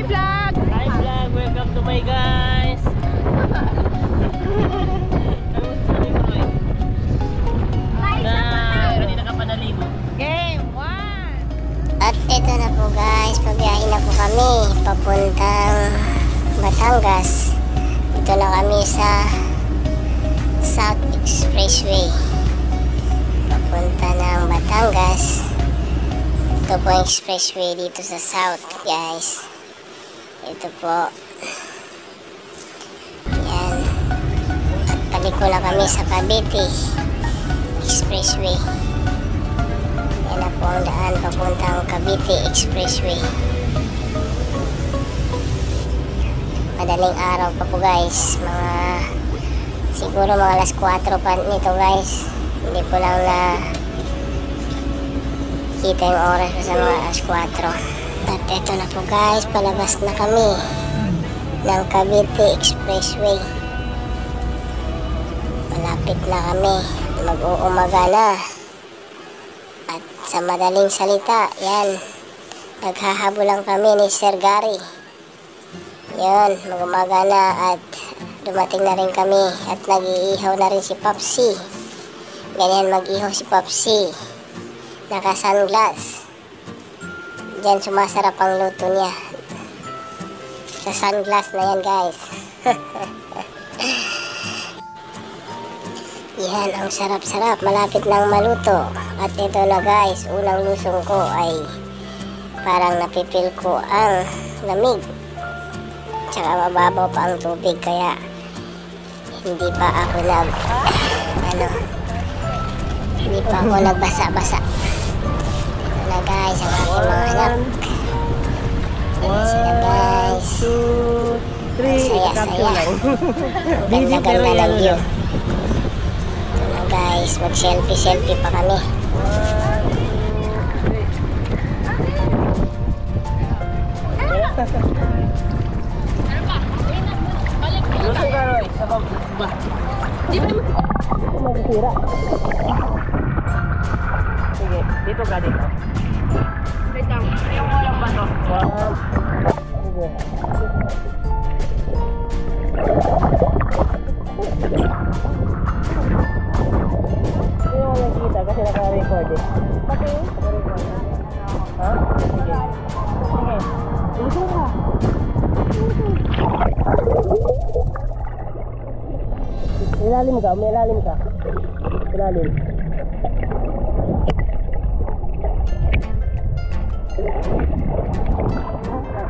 Hi vlog! Hi vlog! Welcome to my guys! Kanina ka pa naligo. Game 1! At ito na po guys, pabiyahin na po kami papuntang Batangas. Dito na kami sa South Expressway papunta ng Batangas. Ito po yung expressway dito sa South guys. Ito po. Yan. At paliko na kami sa Cavite Expressway. Yan na po ang daan papuntang Cavite Expressway. Madaling araw pa po guys. Siguro mga alas 4 pa nito guys. Hindi ko lang na kita yung oras sa mga alas 4. At eto na po guys, palabas na kami ng Cavite Expressway. Malapit na kami, mag-uumaga na. At sa madaling salita, yan, naghahabulan kami ni Sir Gary. Yan, mag-umaga na at dumating na rin kami at nag-iihaw na rin si Popsi. Ganyan mag-ihaw si Popsi. Naka-sunglass. Diyan sumasarap ang luto niya. Sa sunglass na yan guys. Yan, ang sarap-sarap. Malapit nang maluto. At ito na guys, unang lusong ko ay parang napipil ko ang lamig. Tsaka mababaw pa ang tubig kaya hindi pa ako nagbasa-basa. Ito na guys, ang aking mga anak. Ayan sila guys. 1, 2, 3. Saya-saya. Ang ganda-ganda ng view. Ito na guys, mag-selfie pa kami. Lusong ka Roy, sa baba. Di ba Magsira. Sige, dito ka dito. Wait lang, yung walang bato. Sige. Hindi mo nakikita kasi naka-record eh. Okay. Naka-record. Ha? Sige. Sige. Lusong ka. Ilalim ka, may ilalim ka. Ilalim.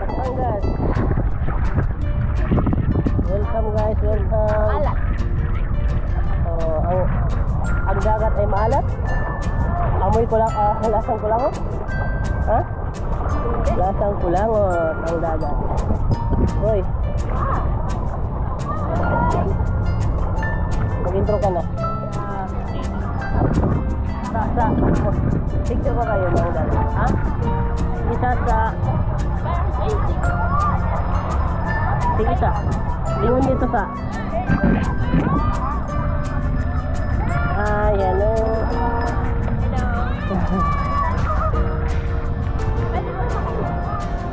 Batangas. Welcome guys, welcome. Alat. Oh, ang dagat ay maalat. Amoy ko lang, lasang kulangot. Ha? Lasang kulangot ang dagat. Hoy. Mag-intro ka na. Picture ko kayo ng dagat. Ha? Isa sa... Sige isa. Lingon dito sa... Ayan o.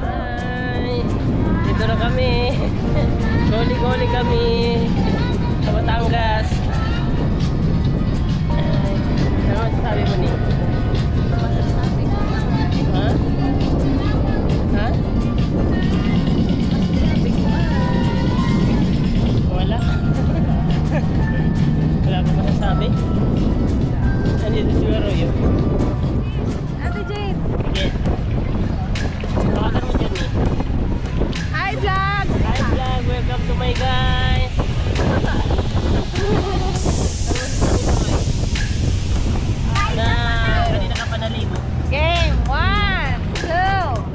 Hi! Dito na kami. Goli-goli kami. Sa Batangas. Ano sabi mo ni? Ha? Ha? Wala. Wala ko masasabi. Andito si Arroyo. Ate Jane! Sige. Baka mo dyan eh. Hi vlog! Hi vlog! Welcome to my guys! Kanina ka pa naligo. Game 1! 2!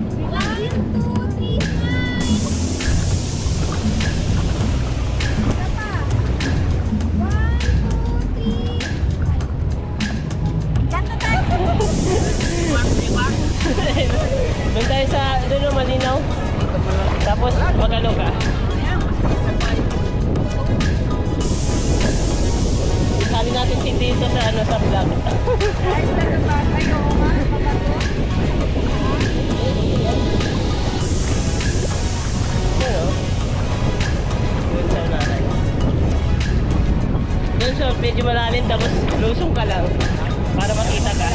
Doon tayo sa, doon o malinaw. Tapos magalo ka. Isali natin si Tito sa ano sa vlog. medyo malalim tapos lusong ka lang para makita ka.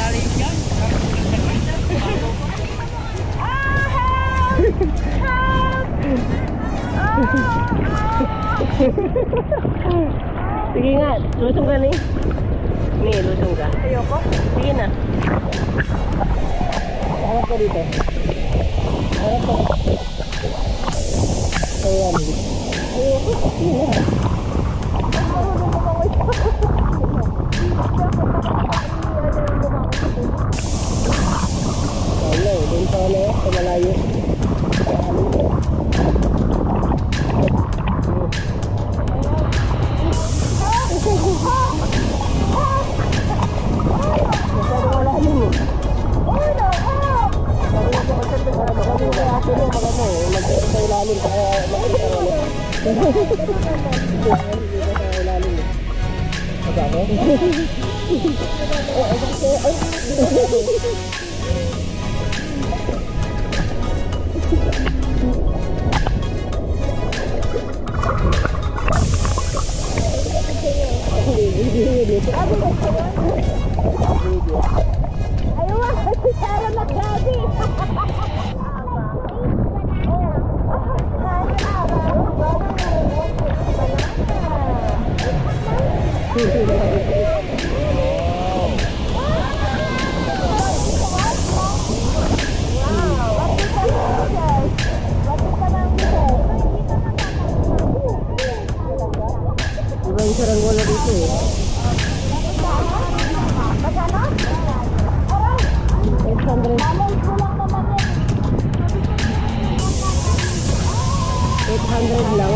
Sige nga, lusong ka ni. Ni, lusong ka. Ayoko. Sige na. Harap ka dito. Harap ka. Ayan. Ayoko. Sige na. Wala eh, doon pa na sa malayo. Ibang saranggola dito eh. 800 lang.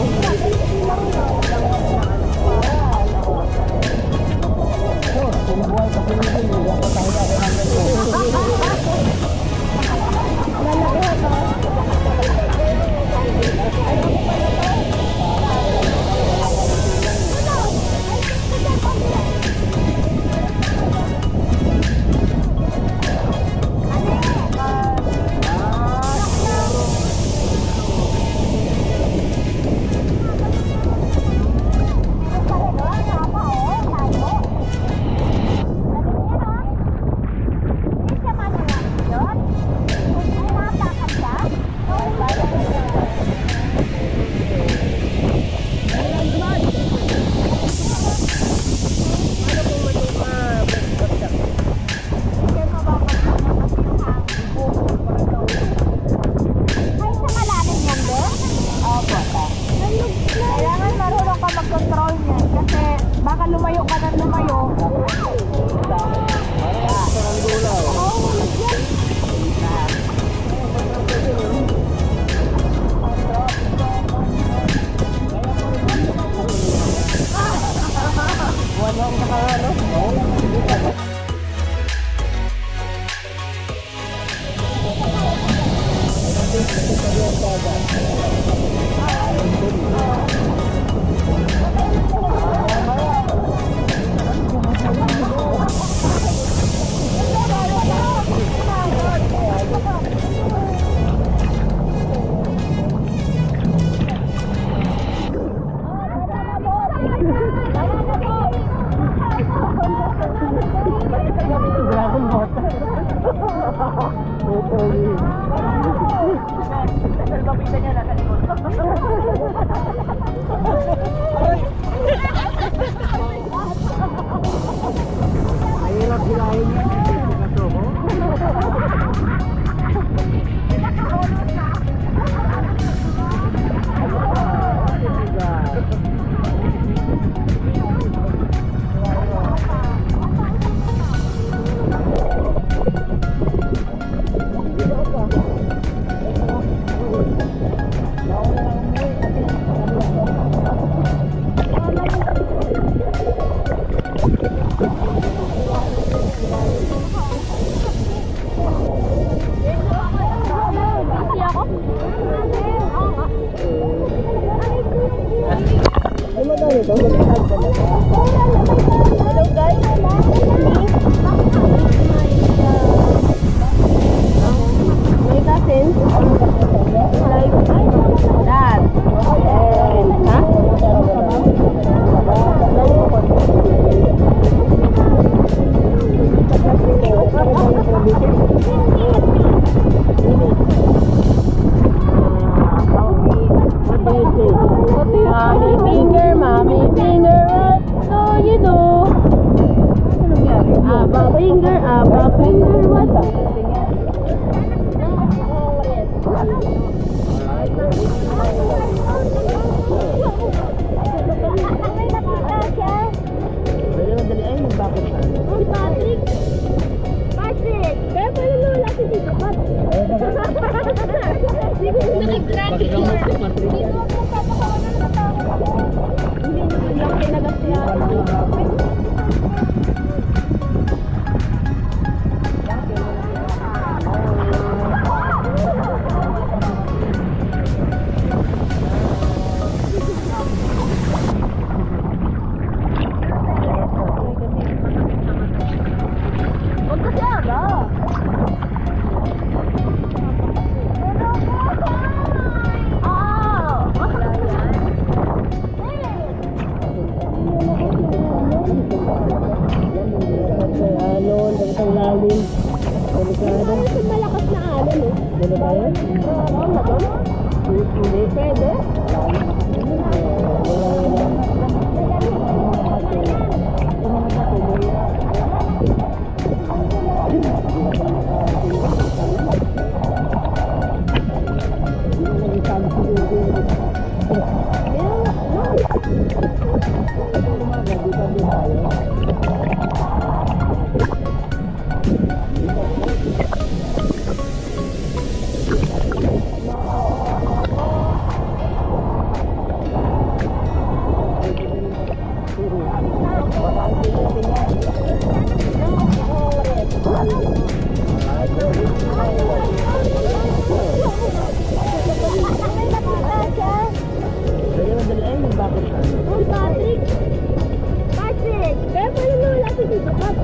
Hello guys. My cousins like that. And, huh? finger, back finger, what? Dali na dali. Ay, bakit na? Patrick! Patrick! Kaya pala lula si Tito Pat. Hindi ko nag-drag. Hindi mo magpapakawalan ng tao. Hindi naman lang kinagat siya. Huwag kasi aga. Alon, dapat ang lalim. Delikado. Malakas na alon eh. Dali ba yun? Oo, madon. Hindi. Pwede? Dali na dali. Ay, bakit na? Patrick! Patrick! Kaya pala lula si Tito Pat.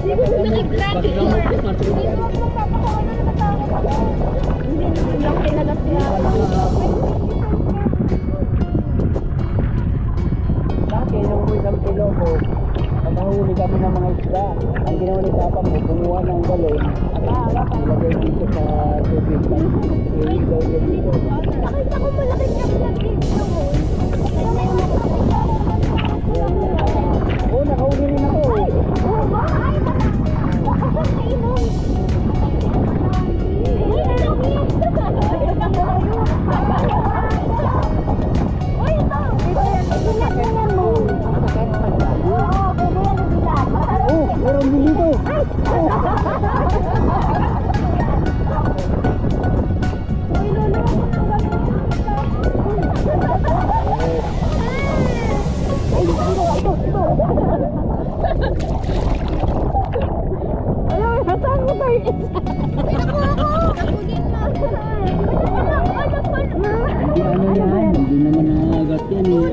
Hindi ko nag-drag. Hindi mo magpapakawalan ng tao. Hindi naman lang kinagat siya. Dati, nung isang kilo ko, nahuli kami ng mga isda. Ang ginawa ni Papa mo, kumuha ng galon. Ilagay dito sa tubig. Ilagay dito. Nakita ko malaki niya pinag-dito. Oo, nakahuli rin ako. Ay! Oo ba? Ay! Nakainom! Uy, ito! Bibilat mo! Oo, bibilat. Oo, meron din dito. Uy, lolo! Ayaw, hasaan mo tayo isa. Ako! Nakunin mo! Hindi ano yan, hindi naman nangagat yan eh.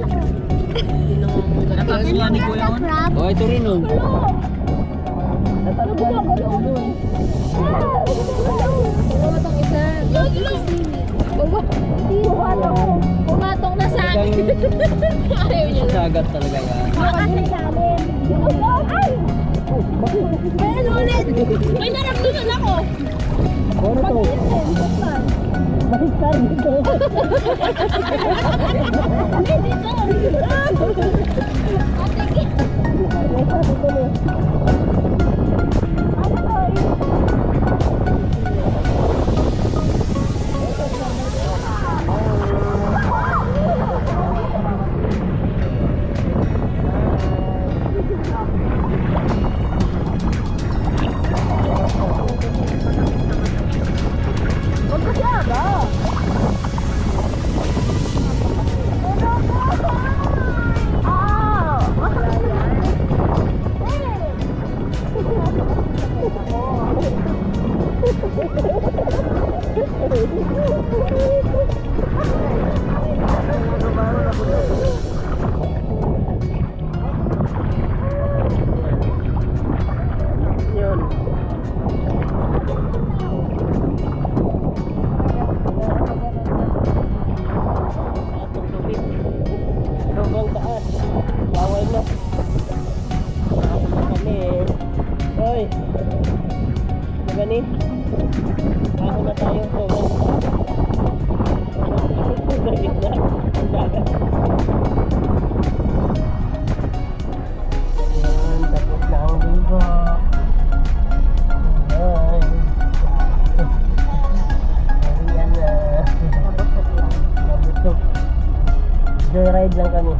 Nakasuha ni Kuya on? Oo, ito rin oh. Natalagyan ni Kuya on eh. Pumatong isa. Pumatong na sa akin. Ayaw niya. Sagat talaga yan. Ay! Ay, ano ulit? May naramdaman ako. Ano to? Baliktad dito. Gani. Ako na tayo so. Tapos na ang Joyride lang kami.